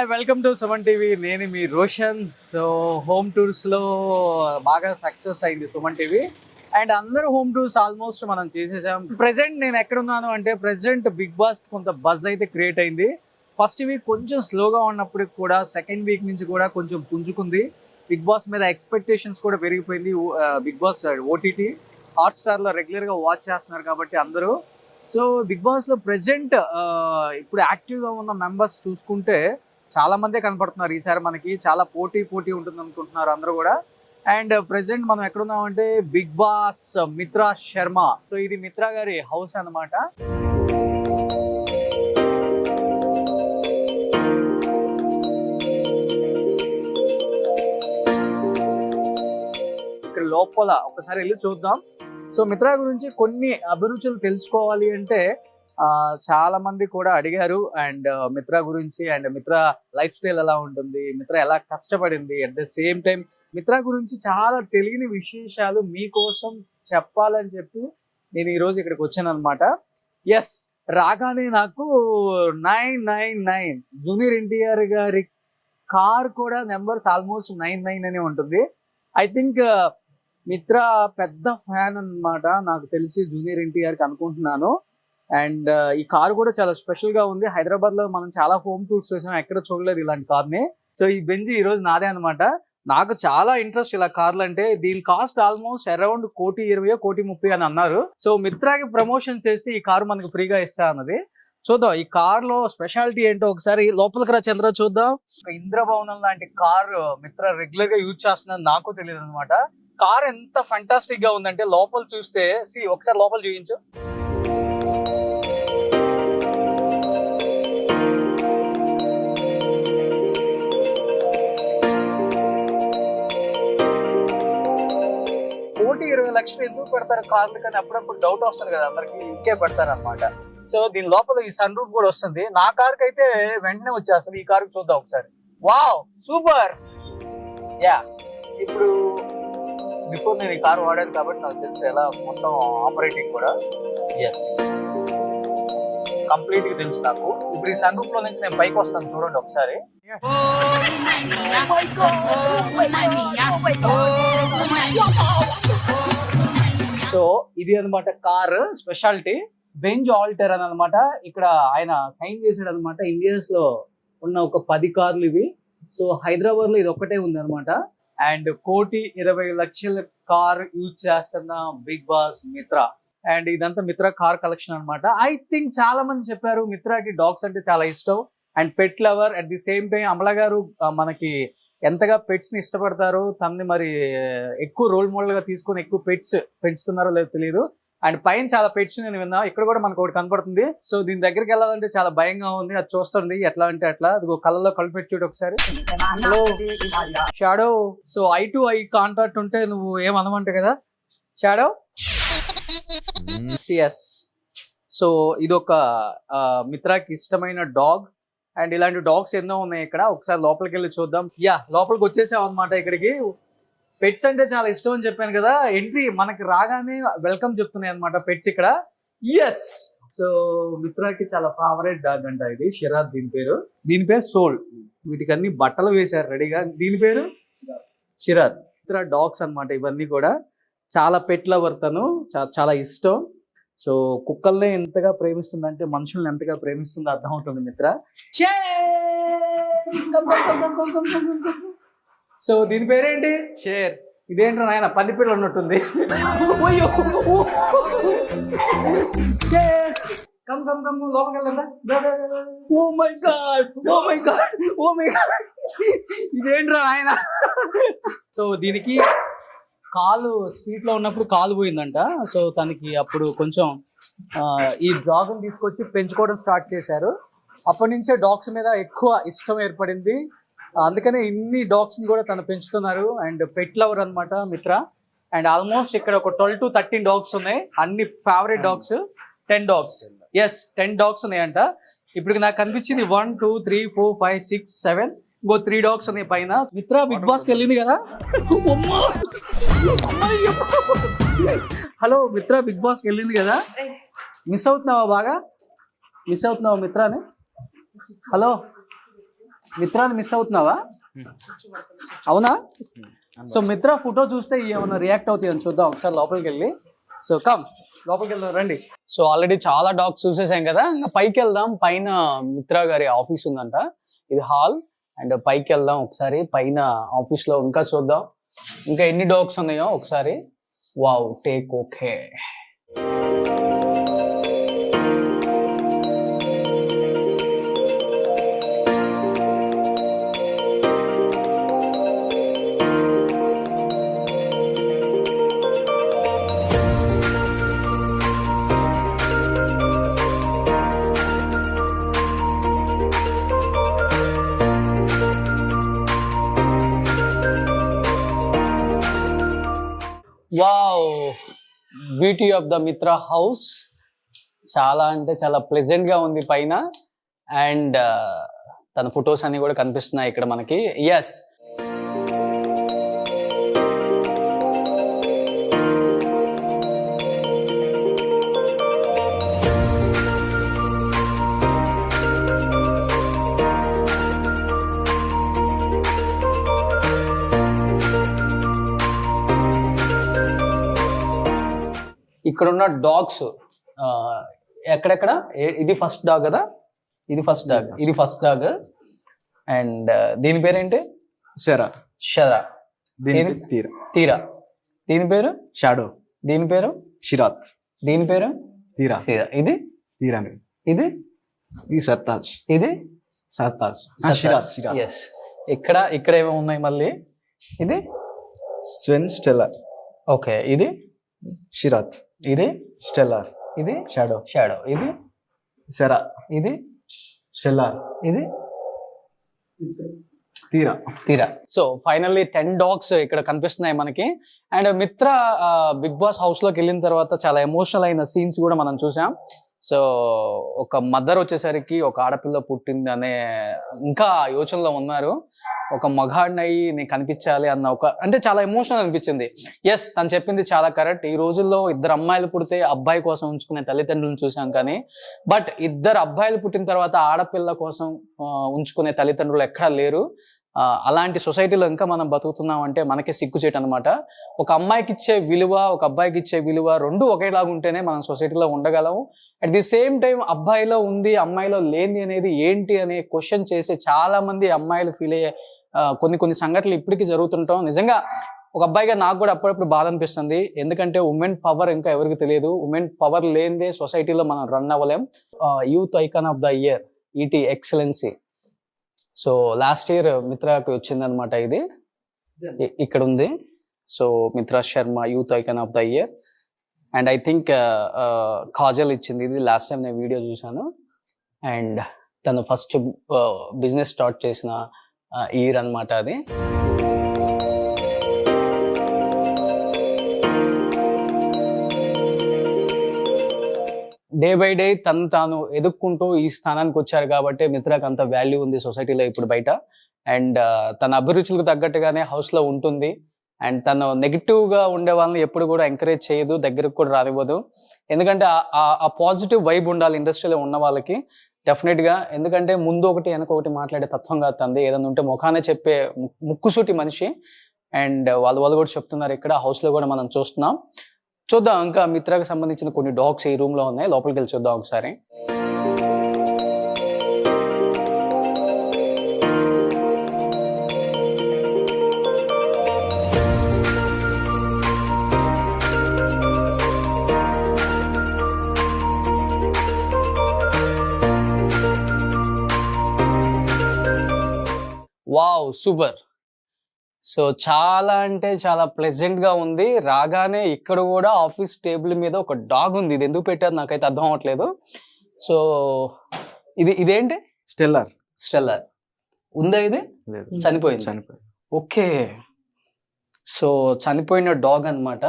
Hi welcome to Suman TV. నేను మీ Roshan. So home tours లో బాగా సక్సెస్ అయింది సుమన్ టీవీ అండ్ అందరూ హోమ్ టూర్స్ ఆల్మోస్ట్ మనం చేసేసాం. ప్రెసెంట్ నేను ఎక్కడున్నాను అంటే ప్రెసెంట్ బిగ్ బాస్ కొంత బజ్ అయితే క్రియేట్ అయింది. ఫస్ట్ వీక్ కొంచెం స్లోగా ఉన్నప్పటికి కూడా సెకండ్ వీక్ నుంచి కూడా కొంచెం పుంజుకుంది. బిగ్ బాస్ మీద ఎక్స్పెక్టేషన్స్ కూడా పెరిగిపోయింది. బిగ్ బాస్ ఓటీటీ హాట్స్టార్ లో రెగ్యులర్ గా వాచ్ చేస్తున్నారు కాబట్టి అందరూ. సో బిగ్ బాస్ లో ప్రెసెంట్ ఇప్పుడు యాక్టివ్ గా ఉన్న మెంబర్స్ చూసుకుంటే చాలా మందే కనపడుతున్నారు. ఈసారి మనకి చాలా పోటీ ఉంటుంది అనుకుంటున్నారు అందరూ కూడా. అండ్ ప్రెసెంట్ మనం ఎక్కడున్నామంటే Bigg Boss Mitra Sharma. So ఇది మిత్రా గారి హౌస్ అన్నమాట. ఇక్కడ లోపల ఒకసారి వెళ్ళి చూద్దాం. సో మిత్రా గురించి కొన్ని అభిరుచులు తెలుసుకోవాలి అంటే చాలా మంది కూడా అడిగారు. అండ్ మిత్రా గురించి అండ్ మిత్రా లైఫ్ స్టైల్ ఎలా ఉంటుంది, మిత్రా ఎలా కష్టపడింది, at the same time Mitra గురించి చాలా తెలియని విశేషాలు మీకోసం చెప్పాలని చెప్పి నేను ఈరోజు ఇక్కడికి వచ్చాను అనమాట. ఎస్, రాగానే నాకు 999 జూనియర్ ఎన్టీఆర్ గారి కార్ కూడా నెంబర్స్ ఆల్మోస్ట్ 99 అనే ఉంటుంది. ఐ థింక్ మిత్రా పెద్ద ఫ్యాన్ అన్నమాట నాకు తెలిసి జూనియర్ ఎన్టీఆర్ కి అనుకుంటున్నాను. అండ్ ఈ కార్ కూడా చాలా స్పెషల్ గా ఉంది. హైదరాబాద్ లో మనం చాలా హోమ్ టూర్స్ చేసాం, ఎక్కడ చూడలేదు ఇలాంటి కార్ని. సో ఈ బెంజ్ ఈ రోజు నాదే అనమాట. నాకు చాలా ఇంట్రెస్ట్ ఇలా కార్లు అంటే. దీని కాస్ట్ ఆల్మోస్ట్ అరౌండ్ 1,20,00,000 1,30,00,000 అని అన్నారు. సో మిత్రాకి ప్రమోషన్ చేసి ఈ కారు మనకు ఫ్రీగా ఇస్తా అన్నది. చూద్దాం ఈ కార్ లో స్పెషాలిటీ ఏంటో ఒకసారి లోపలికి రా చంద్ర చూద్దాం. ఇంద్రభవనం లాంటి కార్ మిత్ర రెగ్యులర్ గా యూజ్ చేస్తున్నది నాకు తెలియదు అనమాట. కార్ ఎంత ఫంటాస్టిక్ గా ఉందంటే లోపల చూస్తే ఒకసారి లోపల చూపించు. ₹1,20,00,000 ఎందుకు పెడతారు కార్లు కానీ అప్పుడప్పుడు డౌట్ వస్తుంది కదా అందరికి, ఇంకే పెడతారు అనమాట. సో దీని లోపల ఈ సన్ రూఫ్ కూడా వస్తుంది. నా కార్ కి అయితే వెంటనే వచ్చేస్తుంది. ఈ కార్ చూద్దాం ఒకసారి. Wow super. యా, ఇప్పుడు బిఫోర్ నేను ఈ కార్ వాడాను కాబట్టి నాకు తెలుసు ఎలా మొత్తం ఆపరేటింగ్ కూడా. ఎస్, కంప్లీట్ గా తెలుసు నాకు. ఇప్పుడు ఈ సన్ రూఫ్ లో నుంచి నేను పైకి వస్తాను చూడండి ఒకసారి. సో ఇది అనమాట కార్ స్పెషాలిటీ. బెంజ్ ఆల్టర్ అని అనమాట. ఇక్కడ ఆయన సైన్ చేసాడు అనమాట. ఇండియాస్ లో ఉన్న ఒక 10 కార్లు ఇవి. సో హైదరాబాద్ లో ఇది ఒక్కటే ఉంది అనమాట. అండ్ 1,20,00,000 కార్ యూజ్ చేస్తున్న బిగ్ బాస్ మిత్రా. అండ్ ఇదంతా మిత్రా కార్ కలెక్షన్ అనమాట. ఐ థింక్ చాలా మంది చెప్పారు మిత్రాకి డాగ్స్ అంటే చాలా ఇష్టం and pet lover. At the same time Amala గారు మనకి ఎంతగా పెట్స్ ని ఇష్టపడతారు, తనని మరి ఎక్కువ రోల్ మోడల్ గా తీసుకొని ఎక్కువ పెట్స్ పెంచుతున్నారో లేదో తెలియదు. అండ్ పైన చాలా పెట్స్ నేను విన్నా. ఇక్కడ కూడా మనకు ఒకటి కనపడుతుంది. సో దీని దగ్గరికి వెళ్ళాలంటే చాలా భయంగా ఉంది. అది చూస్తుంది ఎట్లా అంటే అట్లా. అది కళ్ళలో కళ్ళు పెట్టి చూడు ఒకసారి. Shadow. So I to eye contact ఉంటే నువ్వు ఏమనమంట కదా షాడో. ఎస్, సో ఇదొక మిత్రాకి ఇష్టమైన డాగ్. అండ్ ఇలాంటి డాగ్స్ ఎన్నో ఉన్నాయి ఇక్కడ. ఒకసారి లోపలికి వెళ్ళి చూద్దాం. యా, లోపలికి వచ్చేసాం అనమాట. ఇక్కడికి పెట్స్ అంటే చాలా ఇష్టం అని చెప్పాను కదా. ఎంట్రీ మనకి రాగానే వెల్కమ్ చెప్తున్నాయి అనమాట పెట్స్ ఇక్కడ. ఎస్, సో మిత్రాకి చాలా ఫేవరెట్ డాగ్ అంట ఇది. షిరాజ్ దీని పేరు సోల్. వీటికి అన్ని బట్టలు వేశారు రెడీగా. దీని పేరు షిరాజ్. మిత్రా డాగ్స్ అనమాట ఇవన్నీ కూడా. చాలా పెట్ లవర్ తను, చాలా ఇష్టం. సో కుక్కల్ని ఎంతగా ప్రేమిస్తుందంటే మనుషుల్ని ఎంతగా ప్రేమిస్తుందో అర్థమవుతుంది మిత్ర. సో దీని పేరేంటి? షేర్. ఇదేంటో నాయన పంది పిల్ల ఉన్నట్టుంది. లోపలికి వెళ్ళండి. Oh my god, oh my god, oh my god, ఇదేంట్రా నాయన. సో దీనికి కాలు స్ట్రీట్ లో ఉన్నప్పుడు కాలు పోయిందంట. సో తనకి అప్పుడు కొంచెం ఈ డాగ్ ని తీసుకొచ్చి పెంచుకోవడం స్టార్ట్ చేశారు. అప్పటి నుంచే డాగ్స్ మీద ఎక్కువ ఇష్టం ఏర్పడింది. అందుకనే ఇన్ని డాగ్స్ ని కూడా తను పెంచుతున్నారు. అండ్ పెట్ లవర్ అనమాట మిత్ర. అండ్ ఆల్మోస్ట్ ఇక్కడ ఒక 12 to 13 డాగ్స్ ఉన్నాయి. అన్ని favourite dogs. 10 dogs. Yes, 10 dogs ఉన్నాయంట. ఇప్పుడు నాకు కనిపించింది 1 2 3 4 5 6 7 ఇంకో 3 డాగ్స్ ఉన్నాయి పైన. మిత్ర బిగ్ బాస్ కి వెళ్ళింది కదా. హలో, మిత్ర బిగ్ బాస్ కి వెళ్ళింది కదా. మిస్ అవుతున్నావా? బాగా మిస్ అవుతున్నావా మిత్రాని? హలో, మిత్రాన్ని మిస్ అవుతున్నావా? అవునా? సో మిత్ర ఫోటో చూస్తే ఏమన్నా రియాక్ట్ అవుతాయి అని చూద్దాం ఒకసారి లోపలికి వెళ్ళి. సో కమ్ లోపలికి వెళ్దాం రండి. సో ఆల్రెడీ చాలా డాగ్స్ చూసేసాం కదా, ఇంకా పైకి వెళ్దాం. పైన మిత్ర గారి ఆఫీస్ ఉందంట, ఇది హాల్. అండ్ పైకి వెళ్దాం ఒకసారి, పైన ఆఫీస్ లో ఇంకా చూద్దాం ఇంకా ఎన్ని డాగ్స్ ఉన్నాయో ఒకసారి. Wow, take okay. Wow, beauty of the మిత్ర హౌస్. చాలా అంటే చాలా ప్లెజెంట్ గా ఉంది పైన. అండ్ తన ఫొటోస్ అన్ని కూడా కనిపిస్తున్నాయి ఇక్కడ మనకి. ఎస్, ఇక్కడ ఉన్న డాగ్స్ ఎక్కడెక్కడ, ఇది ఫస్ట్ డాగ్ కదా, ఇది ఫస్ట్ డాగ్, ఇది ఫస్ట్ డాగ్. అండ్ దీని పేరేంటి? శరా. శరా. తీరా. తీరా. దీని పేరు షాడో. దీని పేరు షిరాత్. దీని పేరు తీరా. తీరా. ఇది తీరా. ఇది ఇది సర్తాజ్. ఇది సర్తాజ్. షిరాత్. ఎస్. ఇక్కడ ఏమో ఉన్నాయి మళ్ళీ. ఇది స్వెన్ స్టెల్లార్. ఓకే. ఇది షిరాత్. ఇది స్టెల్లార్. ఇది షాడో. షాడో. ఇది శరా. ఇది స్టెల్లార్. ఇది తీరా. తీరా. సో ఫైనల్లీ 10 డాగ్స్ ఇక్కడ కనిపిస్తున్నాయి మనకి. అండ్ మిత్ర బిగ్ బాస్ హౌస్ లోకి వెళ్ళిన తర్వాత చాలా ఎమోషనల్ అయిన సీన్స్ కూడా మనం చూసాం. సో ఒక మదర్ వచ్చేసరికి ఒక ఆడపిల్ల పుట్టింది అనే ఇంకా యోచనలో ఉన్నారు. ఒక మగాడిని అయ్యి నేను కనిపించాలి అన్న అంటే చాలా ఎమోషనల్ అనిపించింది. ఎస్, తను చెప్పింది చాలా కరెక్ట్. ఈ రోజుల్లో 2 అమ్మాయిలు పుడితే అబ్బాయి కోసం ఉంచుకునే తల్లిదండ్రులను చూసాం, కానీ బట్ 2 అబ్బాయిలు పుట్టిన తర్వాత ఆడపిల్ల కోసం ఉంచుకునే తల్లిదండ్రులు ఎక్కడా లేరు. అలాంటి సొసైటీలో ఇంకా మనం బతుకుతున్నాం అంటే మనకే సిగ్గుచేటు అనమాట. ఒక అమ్మాయికి ఇచ్చే విలువ, ఒక అబ్బాయికి ఇచ్చే విలువ రెండు ఒకేలాగా ఉంటేనే మనం సొసైటీలో ఉండగలము. అట్ ది సేమ్ టైం అబ్బాయిలో ఉంది అమ్మాయిలో లేని అనేది ఏంటి అనే క్వశ్చన్ చేసే చాలా మంది అమ్మాయిలు ఫీల్ అయ్యే కొన్ని సంఘటనలు ఇప్పటికీ జరుగుతుంటాం. నిజంగా ఒక అబ్బాయిగా నాకు కూడా అప్పుడప్పుడు బాధ అనిపిస్తుంది. ఎందుకంటే ఉమెన్ పవర్ ఇంకా ఎవరికి తెలియదు. ఉమెన్ పవర్ లేనిదే సొసైటీలో మనం రన్ అవ్వలేం. Youth icon of the year ET excellency. So last year మిత్రాకి వచ్చింది అనమాట. ఇది ఇక్కడ ఉంది. So Mitra Sharma youth icon of the year. And I think Kajal ఇచ్చింది. ఇది లాస్ట్ టైం నేను వీడియో చూసాను. అండ్ తను ఫస్ట్ బిజినెస్ స్టార్ట్ చేసిన ఇయర్ అనమాట అది. డే బై డే తాను ఎదుక్కుంటూ ఈ స్థానానికి వచ్చారు కాబట్టి మిత్రాకి అంత వాల్యూ ఉంది సొసైటీలో ఇప్పుడు బయట. అండ్ తన అభిరుచులకు తగ్గట్టుగానే హౌస్ లో ఉంటుంది. అండ్ తను నెగిటివ్ గా ఉండే వాళ్ళని ఎప్పుడు కూడా ఎంకరేజ్ చేయదు, దగ్గరకు కూడా రానివ్వదు. ఎందుకంటే ఆ పాజిటివ్ వైబ్ ఉండాలి ఇండస్ట్రీలో ఉన్న వాళ్ళకి డెఫినెట్ గా. ఎందుకంటే ముందు ఒకటి వెనక ఒకటి మాట్లాడే తత్వం కాదు తంది. ఏదైనా ఉంటే ముఖానే చెప్పే ముక్కుసూటి మనిషి. అండ్ వాళ్ళు కూడా చెప్తున్నారు ఇక్కడ హౌస్ లో కూడా మనం చూస్తున్నాం. చూద్దాం ఇంకా మిత్రాకి సంబంధించిన కొన్ని డాగ్స్ ఈ రూమ్ లో ఉన్నాయి, లోపలికి వెళ్ళి చూద్దాం ఒకసారి. Wow, super. సో చాలా అంటే చాలా ప్లెజెంట్ గా ఉంది. రాగానే ఇక్కడ కూడా ఆఫీస్ టేబుల్ మీద ఒక డాగ్ ఉంది. ఇది ఎందుకు పెట్టారు నాకైతే అర్థం అవ్వట్లేదు. సో ఇదేంటి? స్టెల్లార్. స్టెల్లార్ ఉందా? ఇది చనిపోయింది. ఓకే. సో చనిపోయిన డాగ్ అన్నమాట.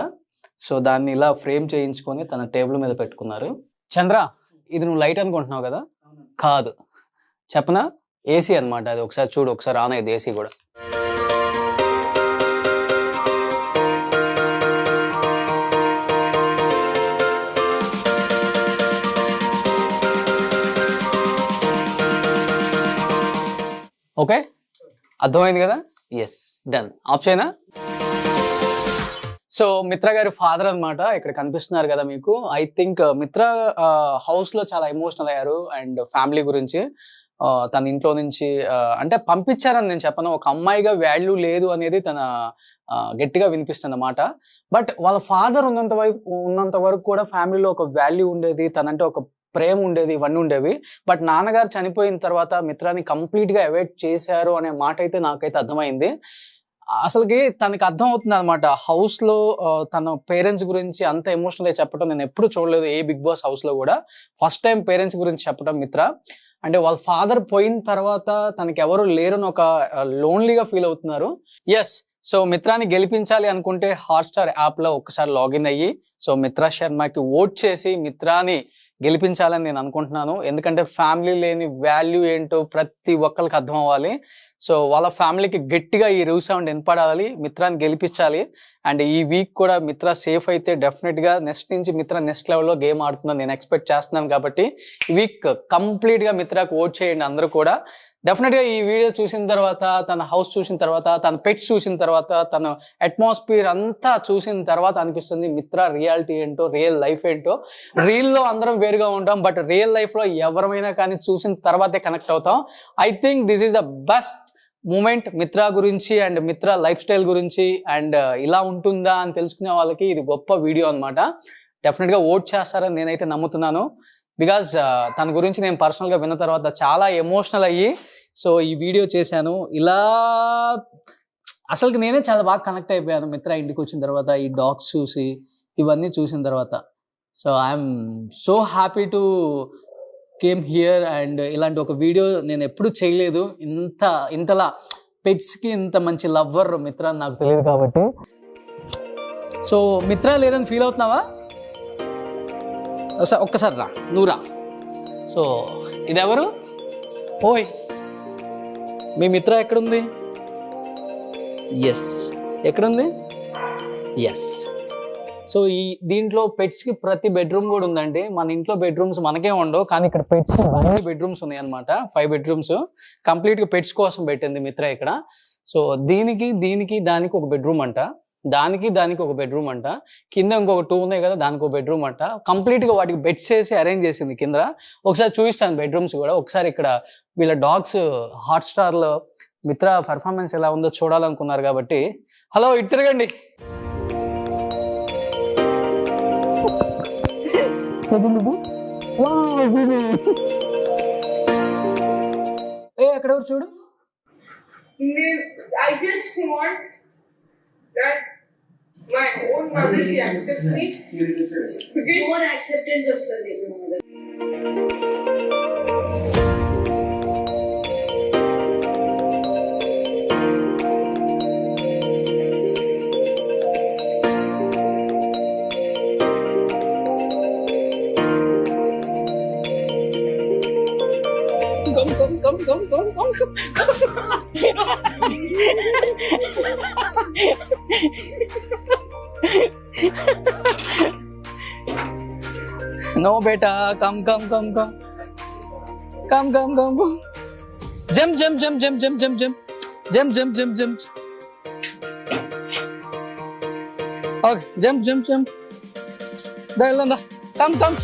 సో దాన్ని ఇలా ఫ్రేమ్ చేయించుకొని తన టేబుల్ మీద పెట్టుకున్నారు. చంద్ర, ఇది నువ్వు లైట్ అనుకుంటున్నావు కదా? కాదు, చెప్పనా? ఏసీ అన్నమాట అది. ఒకసారి చూడు, ఒకసారి ఆన్ అయ్యేది ఏసీ కూడా. ఓకే, అర్థమైంది కదా? Yes, done. ఆఫ్ చేయనా? సో మిత్ర గారి ఫాదర్ అన్నమాట ఇక్కడ కనిపిస్తున్నారు కదా మీకు. ఐ థింక్ మిత్ర హౌస్ లో చాలా ఎమోషనల్ అయ్యారు అండ్ ఫ్యామిలీ గురించి. తన ఇంట్లో నుంచి అంటే పంపించారని నేను చెప్పను, ఒక అమ్మాయిగా వాల్యూ లేదు అనేది తన గట్టిగా వినిపిస్తుంది అన్నమాట. బట్ వాళ్ళ ఫాదర్ ఉన్నంత వరకు కూడా ఫ్యామిలీలో ఒక వాల్యూ ఉండేది, తనంటే ఒక ప్రేమ ఉండేది, ఇవన్నీ ఉండేవి. బట్ నాన్నగారు చనిపోయిన తర్వాత మిత్రాన్ని కంప్లీట్ గా అవాయిడ్ చేశారు అనే మాట అయితే నాకైతే అర్థమైంది. అసలుకి తనకి అర్థం అవుతుంది అనమాట. హౌస్ లో తన పేరెంట్స్ గురించి అంత ఎమోషనల్ గా చెప్పడం నేను ఎప్పుడు చూడలేదు ఏ బిగ్ బాస్ హౌస్ లో కూడా. ఫస్ట్ టైం పేరెంట్స్ గురించి చెప్పడం మిత్ర. అంటే వాళ్ళ ఫాదర్ పోయిన తర్వాత తనకి ఎవరు లేరని ఒక లోన్లీగా ఫీల్ అవుతున్నారు. ఎస్, సో మిత్రాన్ని గెలిపించాలి అనుకుంటే హాట్స్టార్ యాప్ లో ఒక్కసారి లాగిన్ అయ్యి సో మిత్రా శర్మకి ఓట్ చేసి మిత్రాని గెలిపించాలని నేను అనుకుంటున్నాను. ఎందుకంటే ఫ్యామిలీ లేని వాల్యూ ఏంటో ప్రతి ఒక్కరికి అర్థం అవ్వాలి. సో వాళ్ళ ఫ్యామిలీకి గట్టిగా ఈ రివ్ సౌండ్ వినపడాలి, మిత్రాన్ని గెలిపించాలి. అండ్ ఈ వీక్ కూడా మిత్ర సేఫ్ అయితే డెఫినెట్ గా నెక్స్ట్ నుంచి మిత్ర నెక్స్ట్ లెవెల్లో గేమ్ ఆడుతుందని నేను ఎక్స్పెక్ట్ చేస్తున్నాను. కాబట్టి ఈ వీక్ కంప్లీట్ గా మిత్రకు ఓట్ చేయండి అందరూ కూడా. డెఫినెట్ గా ఈ వీడియో చూసిన తర్వాత, తన హౌస్ చూసిన తర్వాత, తన పెట్స్ చూసిన తర్వాత, తన అట్మాస్ఫియర్ అంతా చూసిన తర్వాత అనిపిస్తుంది మిత్ర రియాలిటీ ఏంటో, రియల్ లైఫ్ ఏంటో. రీల్ లో అందరం వేరుగా ఉంటాం, బట్ రియల్ లైఫ్ లో ఎవరైనా కానీ చూసిన తర్వాతే కనెక్ట్ అవుతాం. I think this is the best moment Mitra గురించి అండ్ మిత్ర లైఫ్ స్టైల్ గురించి. అండ్ ఇలా ఉంటుందా అని తెలుసుకునే వాళ్ళకి ఇది గొప్ప వీడియో అనమాట. డెఫినెట్ గా ఓట్ చేస్తారని నేనైతే నమ్ముతున్నాను. బికాజ్ తన గురించి నేను పర్సనల్ గా విన్న తర్వాత చాలా ఎమోషనల్ అయ్యి సో ఈ వీడియో చేశాను. ఇలా అసలుకి నేనే చాలా బాగా కనెక్ట్ అయిపోయాను మిత్ర ఇంటికి వచ్చిన తర్వాత, ఈ డాగ్స్ చూసి ఇవన్నీ చూసిన తర్వాత. So I'm so happy to came here. And ఇలాంటి ఒక వీడియో నేను ఎప్పుడు చేయలేదు. ఇంతలా పెట్స్కి ఇంత మంచి లవ్వర్ మిత్ర అని నాకు తెలియదు కాబట్టి. సో మిత్ర లేదని ఫీల్ అవుతున్నావా? ఒక్కసారి రా, నువ్వు రా. సో ఇదెవరు? ఓయ్, మీ మిత్ర ఎక్కడుంది? ఎస్, ఎక్కడుంది? ఎస్. సో దీంట్లో పెట్స్కి ప్రతి బెడ్రూమ్ కూడా ఉందండి. మన ఇంట్లో బెడ్రూమ్స్ మనకే ఉండవు, కానీ ఇక్కడ పెట్స్ అన్ని బెడ్రూమ్స్ ఉన్నాయి అనమాట. 5 బెడ్రూమ్స్ కంప్లీట్గా పెట్స్ కోసం పెట్టింది మిత్ర ఇక్కడ. సో దీనికి దానికి ఒక బెడ్రూమ్ అంట, దానికి ఒక బెడ్రూమ్ అంట, కింద ఇంకొక 2 ఉన్నాయి కదా దానికి ఒక బెడ్రూమ్ అంట. కంప్లీట్గా వాటికి బెడ్స్ చేసి అరేంజ్ చేసింది కింద. ఒకసారి చూపిస్తాను బెడ్రూమ్స్ కూడా. ఒకసారి ఇక్కడ వీళ్ళ డాగ్స్ హాట్స్టార్లో మిత్ర పర్ఫార్మెన్స్ ఎలా ఉందో చూడాలనుకున్నారు కాబట్టి. హలో, ఇటు తిరగండి. ఎక్కడ చూడు. I just want that my own mother she accepts me. Okay? More acceptance of Sunday. Come. No beta, come. Jump. Okay, jump. Da. Come.